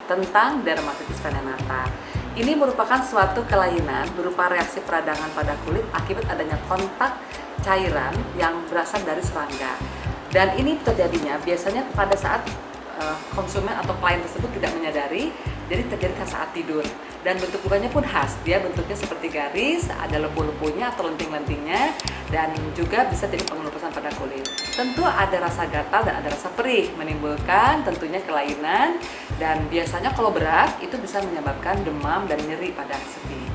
tentang dermatitis venenata. Ini merupakan suatu kelainan berupa reaksi peradangan pada kulit akibat adanya kontak cairan yang berasal dari serangga. Dan ini terjadinya biasanya pada saat konsumen atau klien tersebut tidak menyadari, jadi terjadi saat tidur. Dan bentuk lukanya pun khas, dia bentuknya seperti garis, ada lepuh-lepuhnya atau lenting-lentingnya, dan juga bisa jadi pengelupasan pada kulit. Tentu ada rasa gatal dan ada rasa perih, menimbulkan tentunya kelainan, dan biasanya kalau berat itu bisa menyebabkan demam dan nyeri pada sendi.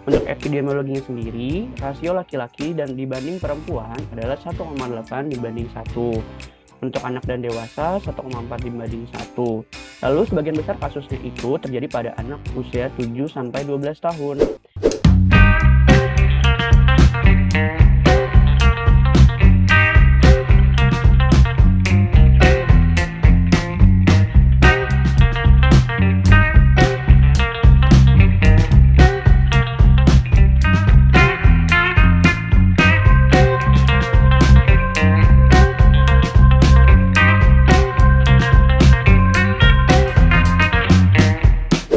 Untuk epidemiologinya sendiri, rasio laki-laki dan dibanding perempuan adalah 1,8 dibanding 1. Untuk anak dan dewasa 1,4 dibanding 1. Lalu sebagian besar kasusnya itu terjadi pada anak usia 7-12 tahun.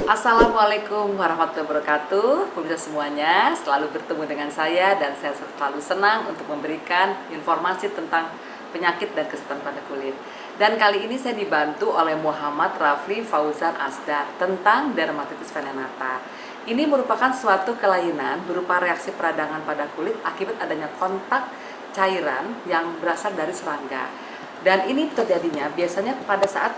Assalamualaikum warahmatullahi wabarakatuh. Pemirsa semuanya, selalu bertemu dengan saya dan saya selalu senang untuk memberikan informasi tentang penyakit dan kesehatan pada kulit. Dan kali ini saya dibantu oleh Muhammad Rafli Fauzan Asdar tentang dermatitis venenata. Ini merupakan suatu kelainan berupa reaksi peradangan pada kulit akibat adanya kontak cairan yang berasal dari serangga. Dan ini terjadinya biasanya pada saat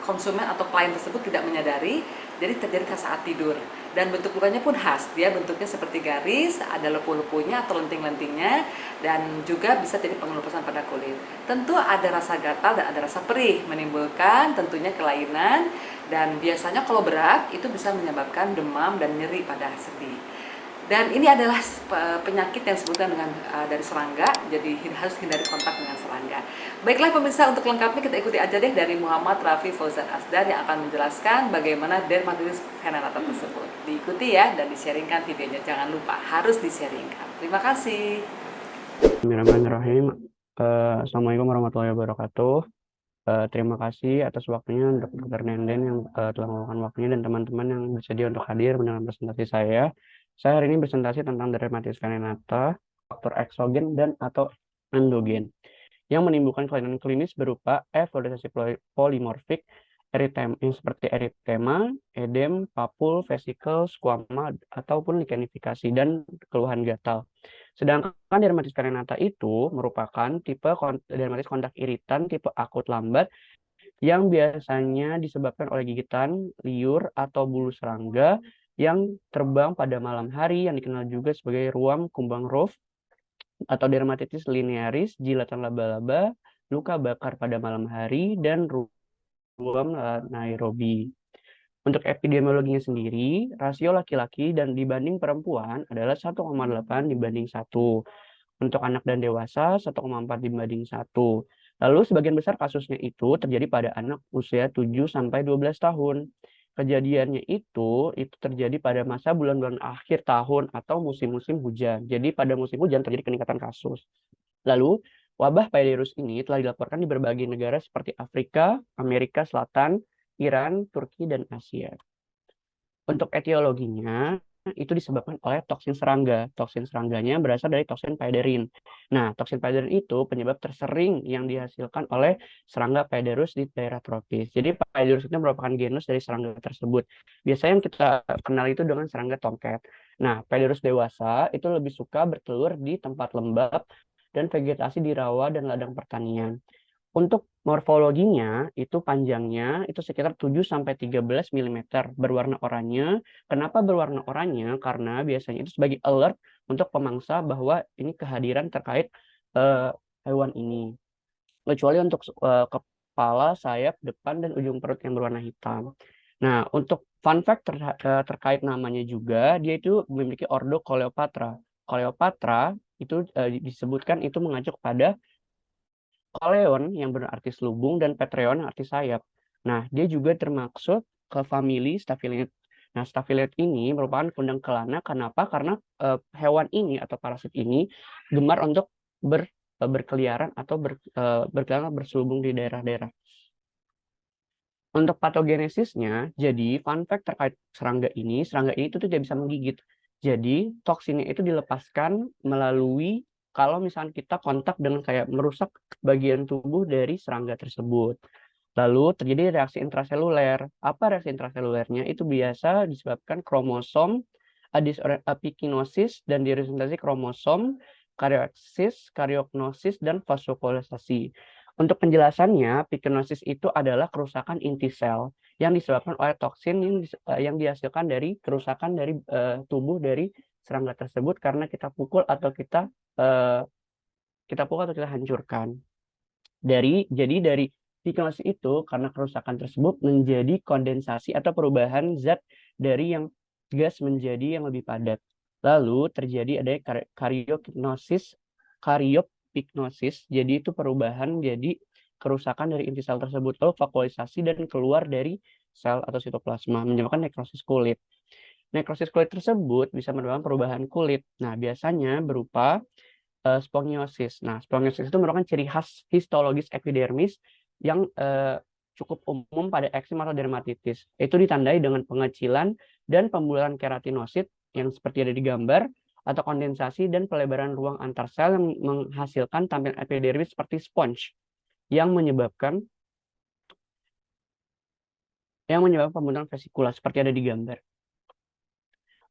konsumen atau klien tersebut tidak menyadari, jadi terjadi saat tidur. Dan bentuk lukanya pun khas, dia bentuknya seperti garis, ada lepuh-lepuhnya atau lenting-lentingnya, dan juga bisa jadi pengelupasan pada kulit. Tentu ada rasa gatal dan ada rasa perih, menimbulkan tentunya kelainan, dan biasanya kalau berat itu bisa menyebabkan demam dan nyeri pada sendi. Dan ini adalah penyakit yang disebutkan dengan dari serangga, jadi harus hindari kontak dengan serangga. Baiklah pemirsa, untuk lengkapnya kita ikuti aja deh dari Muhammad Rafli Fauzan Asdar yang akan menjelaskan bagaimana dermatitis venenata tersebut. Diikuti ya dan di-sharingkan videonya, jangan lupa harus di-sharingkan. Terima kasih. Bismillahirrahmanirrahim. Assalamualaikum warahmatullahi wabarakatuh. Terima kasih atas waktunya untuk Dr. Nenden yang telah meluangkan waktunya dan teman-teman yang bersedia untuk hadir mendengar presentasi saya. Saya hari ini presentasi tentang dermatitis venenata, faktor eksogen dan atau endogen yang menimbulkan kelainan klinis berupa efloresesi polimorfik, eritema seperti eritema, edem, papul, vesikel, squama ataupun likanifikasi dan keluhan gatal. Sedangkan dermatitis venenata itu merupakan tipe dermatitis kontak iritan tipe akut lambat yang biasanya disebabkan oleh gigitan, liur, atau bulu serangga yang terbang pada malam hari yang dikenal juga sebagai ruam kumbang Roux atau dermatitis linearis, jilatan laba-laba, luka bakar pada malam hari, dan ruam Nairobi. Untuk epidemiologinya sendiri, rasio laki-laki dan dibanding perempuan adalah 1,8 dibanding 1. Untuk anak dan dewasa 1,4 dibanding 1. Lalu sebagian besar kasusnya itu terjadi pada anak usia 7-12 tahun. Kejadiannya itu terjadi pada masa bulan-bulan akhir tahun atau musim-musim hujan. Jadi pada musim hujan terjadi peningkatan kasus. Lalu wabah virus ini telah dilaporkan di berbagai negara seperti Afrika, Amerika Selatan, Iran, Turki, dan Asia. Untuk etiologinya, itu disebabkan oleh toksin serangga. Toksin serangganya berasal dari toksin Paederin. Nah, toksin Paederin itu penyebab tersering yang dihasilkan oleh serangga Paederus di daerah tropis. Jadi Paederus itu merupakan genus dari serangga tersebut. Biasanya yang kita kenal itu dengan serangga tomcat. Nah, Paederus dewasa itu lebih suka bertelur di tempat lembab dan vegetasi di rawa dan ladang pertanian. Untuk morfologinya itu panjangnya itu sekitar 7-13 mm berwarna oranye. Kenapa berwarna oranye? Karena biasanya itu sebagai alert untuk pemangsa bahwa ini kehadiran terkait hewan ini. Kecuali untuk kepala, sayap, depan, dan ujung perut yang berwarna hitam. Nah, untuk fun fact terkait namanya juga, dia itu memiliki ordo Coleopatra. Coleopatra itu disebutkan itu mengacu pada Coleon yang berarti selubung dan Petreon yang arti sayap. Nah, dia juga termasuk ke famili Staphyloid. Nah, Staphyloid ini merupakan kundang kelana. Kenapa? Karena hewan ini atau parasit ini gemar untuk berkeliaran atau berselubung di daerah-daerah. Untuk patogenesisnya, jadi fun fact terkait serangga ini itu tidak bisa menggigit. Jadi toksinnya itu dilepaskan melalui kalau misalnya kita kontak dengan kayak merusak bagian tubuh dari serangga tersebut. Lalu terjadi reaksi intraseluler. Apa reaksi intraselulernya? Itu biasa disebabkan kromosom apikinosis dan diorientasi kromosom, kariosis, kariognosis, dan vasokularisasi. Untuk penjelasannya, pikinosis itu adalah kerusakan inti sel yang disebabkan oleh toksin yang dihasilkan dari kerusakan dari tubuh dari serangga tersebut karena kita pukul atau kita hancurkan. Jadi dari pikinosis itu karena kerusakan tersebut menjadi kondensasi atau perubahan zat dari yang gas menjadi yang lebih padat. Lalu terjadi ada kariopiknosis, jadi itu perubahan jadi kerusakan dari inti sel tersebut, lalu vakuolisasi dan keluar dari sel atau sitoplasma, menyebabkan nekrosis kulit. Nekrosis kulit tersebut bisa menyebabkan perubahan kulit. Nah, biasanya berupa spongiosis. Nah, spongiosis itu merupakan ciri khas histologis epidermis yang cukup umum pada eksim atau dermatitis. Itu ditandai dengan pengecilan dan pembularan keratinosit yang seperti ada di gambar, atau kondensasi dan pelebaran ruang antar sel yang menghasilkan tampilan epidermis seperti sponge yang menyebabkan pembentukan vesikula seperti ada di gambar.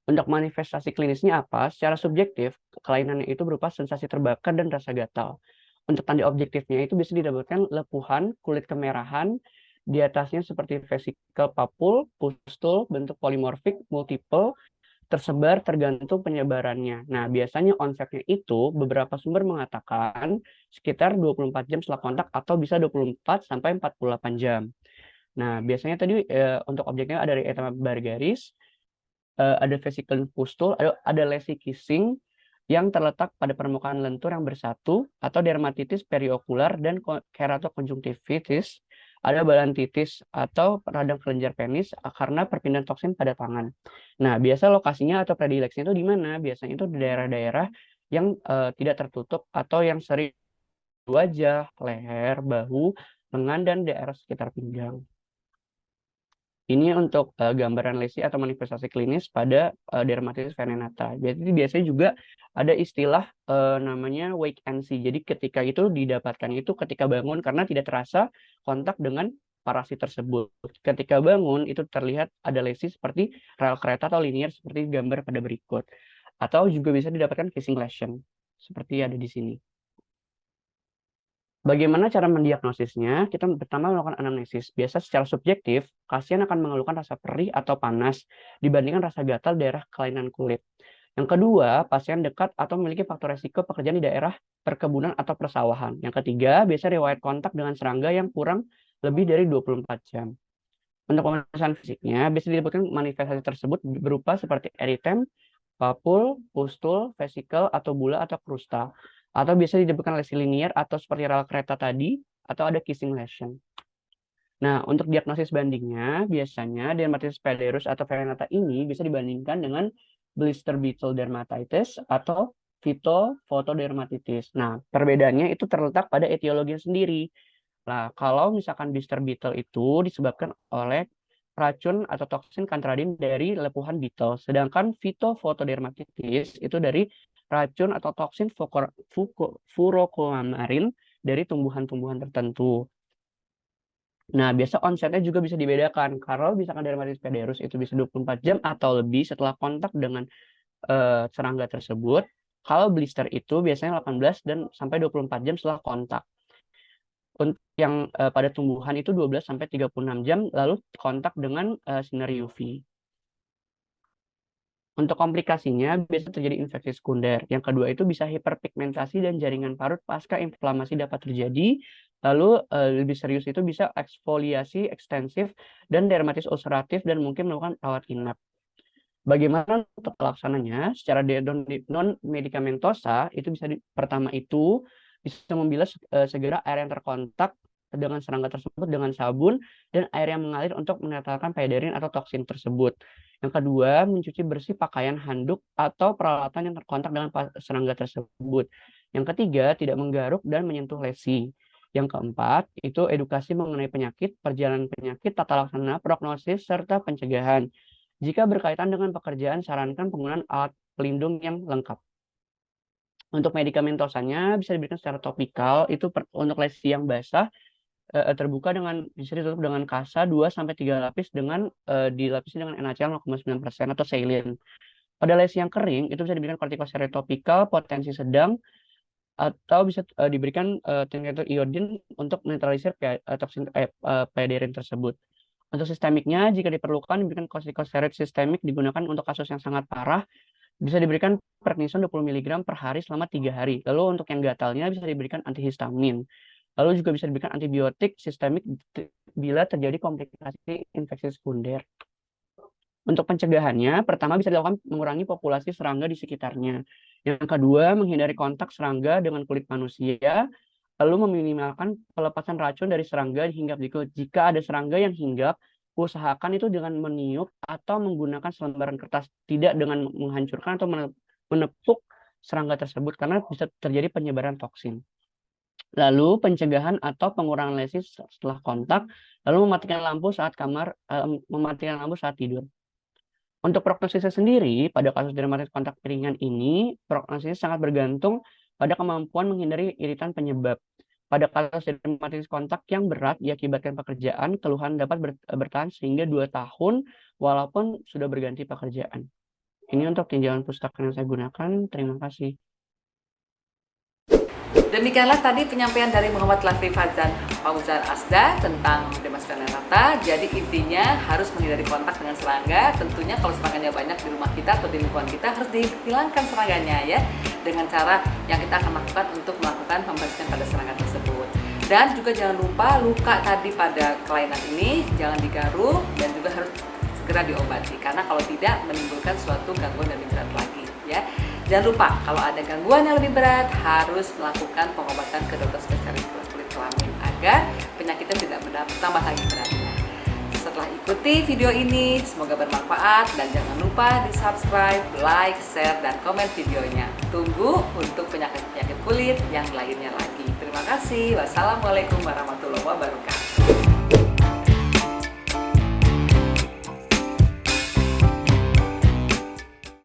Untuk manifestasi klinisnya apa? Secara subjektif, kelainannya itu berupa sensasi terbakar dan rasa gatal. Untuk tanda objektifnya itu bisa didapatkan lepuhan, kulit kemerahan, di atasnya seperti vesikel papul, pustul, bentuk polimorfik, multiple, tersebar tergantung penyebarannya. Nah, biasanya onsetnya itu beberapa sumber mengatakan sekitar 24 jam setelah kontak atau bisa 24 sampai 48 jam. Nah, biasanya tadi untuk objeknya ada erythema bargaris, ada vesikel pustul, ada lesi kissing yang terletak pada permukaan lentur yang bersatu, atau dermatitis periokular dan keratokonjungtivitis, ada balantitis atau radang kelenjar penis karena perpindahan toksin pada tangan. Nah, biasa lokasinya atau predileksinya itu di mana? Biasanya itu di daerah-daerah yang tidak tertutup atau yang sering wajah, leher, bahu, lengan, dan daerah sekitar pinggang. Ini untuk gambaran lesi atau manifestasi klinis pada dermatitis venenata. Jadi biasanya juga ada istilah namanya wake and see. Jadi ketika itu didapatkan itu ketika bangun karena tidak terasa kontak dengan parasit tersebut. Ketika bangun itu terlihat ada lesi seperti rel kereta atau linier seperti gambar pada berikut. Atau juga bisa didapatkan kissing lesion seperti ada di sini. Bagaimana cara mendiagnosisnya? Kita pertama melakukan anamnesis. Biasa secara subjektif, pasien akan mengeluhkan rasa perih atau panas dibandingkan rasa gatal daerah kelainan kulit. Yang kedua, pasien dekat atau memiliki faktor resiko pekerjaan di daerah perkebunan atau persawahan. Yang ketiga, biasa riwayat kontak dengan serangga yang kurang lebih dari 24 jam. Untuk pemeriksaan fisiknya, bisa disebutkan manifestasi tersebut berupa seperti eritem, papul, pustul, vesikel, atau bula atau krusta. Atau bisa disebutkan lesi linier atau seperti rel kereta tadi, atau ada kissing lesion. Nah, untuk diagnosis bandingnya, biasanya dermatitis pederus atau venenata ini bisa dibandingkan dengan blister beetle dermatitis atau phytophotodermatitis. Nah, perbedaannya itu terletak pada etiologi sendiri. Nah, kalau misalkan blister beetle itu disebabkan oleh racun atau toksin cantharidin dari lepuhan beetle, sedangkan phytophotodermatitis itu dari racun atau toksin furocoumarin dari tumbuhan-tumbuhan tertentu. Nah, biasa onsetnya juga bisa dibedakan. Kalau misalkan dermatitis pederus itu bisa 24 jam atau lebih setelah kontak dengan serangga tersebut. Kalau blister itu biasanya 18 dan sampai 24 jam setelah kontak. Untuk yang pada tumbuhan itu 12 sampai 36 jam lalu kontak dengan sinar UV. Untuk komplikasinya biasa terjadi infeksi sekunder. Yang kedua itu bisa hiperpigmentasi dan jaringan parut pasca inflamasi dapat terjadi. Lalu lebih serius itu bisa eksfoliasi ekstensif dan dermatitis ulceratif dan mungkin melakukan rawat inap. Bagaimana untuk pelaksananya? Secara non medikamentosa itu bisa pertama itu bisa membilas segera air yang terkontak dengan serangga tersebut dengan sabun dan air yang mengalir untuk menetralkan paiderin atau toksin tersebut. Yang kedua, mencuci bersih pakaian, handuk, atau peralatan yang terkontak dengan serangga tersebut. Yang ketiga, tidak menggaruk dan menyentuh lesi. Yang keempat, itu edukasi mengenai penyakit, perjalanan penyakit, tata laksana, prognosis, serta pencegahan. Jika berkaitan dengan pekerjaan, sarankan penggunaan alat pelindung yang lengkap. Untuk medikamentosanya bisa diberikan secara topikal, itu untuk lesi yang basah, terbuka bisa ditutup dengan kasa 2-3 lapis dengan dilapisi dengan NaCl 0,9% atau saline. Pada lesi yang kering, itu bisa diberikan kortikosteroid topikal, potensi sedang, atau bisa diberikan tinctur iodin untuk menetralisir toksin pediarin tersebut. Untuk sistemiknya, jika diperlukan, diberikan kortikosteroid sistemik digunakan untuk kasus yang sangat parah, bisa diberikan prednison 20 mg per hari selama 3 hari. Lalu untuk yang gatalnya bisa diberikan antihistamin. Lalu juga bisa diberikan antibiotik sistemik bila terjadi komplikasi infeksi sekunder. Untuk pencegahannya, pertama bisa dilakukan mengurangi populasi serangga di sekitarnya. Yang kedua, menghindari kontak serangga dengan kulit manusia, lalu meminimalkan pelepasan racun dari serangga hinggap di kulit. Jika ada serangga yang hinggap, usahakan itu dengan meniup atau menggunakan selembaran kertas, tidak dengan menghancurkan atau menepuk serangga tersebut karena bisa terjadi penyebaran toksin. Lalu pencegahan atau pengurangan lesi setelah kontak, lalu mematikan lampu saat tidur. Untuk prognosisnya sendiri, pada kasus dermatitis kontak ringan ini, prognosis sangat bergantung pada kemampuan menghindari iritan penyebab. Pada kasus dermatitis kontak yang berat diakibatkan pekerjaan, keluhan dapat bertahan sehingga 2 tahun walaupun sudah berganti pekerjaan. Ini untuk tinjauan pustaka yang saya gunakan. Terima kasih. Demikianlah tadi penyampaian dari Muhammad Lafri Fauzan Asda tentang Dermatitis caneata. Jadi intinya harus menghindari kontak dengan serangga. Tentunya kalau serangganya banyak di rumah kita atau di lingkungan kita harus dihilangkan serangganya ya, dengan cara yang kita akan lakukan untuk melakukan pembasmian pada serangga tersebut. Dan juga jangan lupa luka tadi pada kelainan ini jangan digaruk dan juga harus segera diobati karena kalau tidak menimbulkan suatu gangguan lebih berat lagi ya. Jangan lupa kalau ada gangguan yang lebih berat harus melakukan pengobatan ke dokter spesialis kulit kelamin agar penyakitnya tidak bertambah lagi beratnya. Setelah ikuti video ini semoga bermanfaat dan jangan lupa di subscribe, like, share, dan komen videonya. Tunggu untuk penyakit-penyakit kulit yang lainnya lagi. Terima kasih. Wassalamualaikum warahmatullahi wabarakatuh.